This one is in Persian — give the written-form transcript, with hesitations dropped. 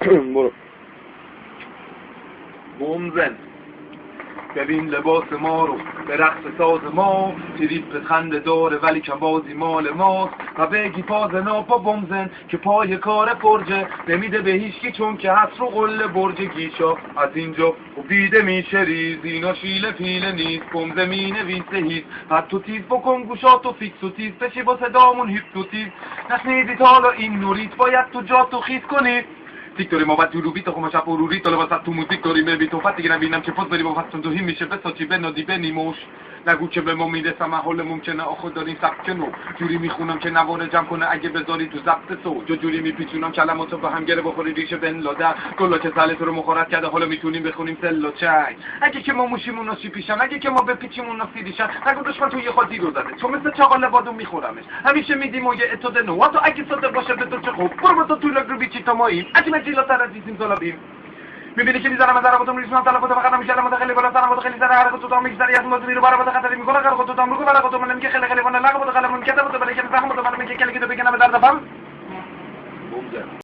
برو. بومزن ببین لباس ما رو به رقص ساز ما، تریپ خنده داره ولی که بازی مال ماست. و بگی پاز ناپا بومزن که پای کار فرجه، نمیده به هیچکی چون که هست رو قله برج گیشا. از اینجا خوب دیده میشه ریز، اینا شیله پیله نیست، بومزه می نویسه هیست. حد تو تیز بکن گوشاتو فیکس و تیز بشی با صدامون هیپنوتیز. نشنیدید حالا این نوریت باید تو جاتو خیز کنی. دیکتوری ما بعد جلوبی تو خماشا پروری تو لباس تو موزیک داری میبی تو فتی نبینم که پوز بری با فستون تو هی میشه بساچی بنادی بنیموش. نگو که به ما میرسم حال ممکنه آخو داریم سبک نو، جوری میخونم که نواره جمع کنه اگه بذاری تو ضبط سو. جوری میپیچونم کلماتو به هم گره بخوری ریشه بن لاده، کلا که ساله تو رو مخورت کرده حالا میتونیم بخونیم سل و چای. اگه که ما موشیمون ناشی پیشن، اگه که ما بپیچیمون ناسیدیشن، نگو دشمن توی خودی رو زده چون مثل چاقال بادو میخورمش. همیشه میدیم و یه اتود نو تو اگه ساده باشه به تو چه خوب. برو تو تو رو بیچی تا ماییم اگه مجیلا تر عزیزیم طلبیم. میبینی که میذارم ضرباتم ریسمان طلبات فقط میشلم متخلی بالا سلامات خیلی زره حرکت تو میگذری از موضوع میرو برای خطری میکنه کار خودت هم رو برای خودت من میگه خیلی خیلی وانا لاغ بود قلمون کتاب تو برای که فهمت من میگه کلی که تو بگم به درد فهم.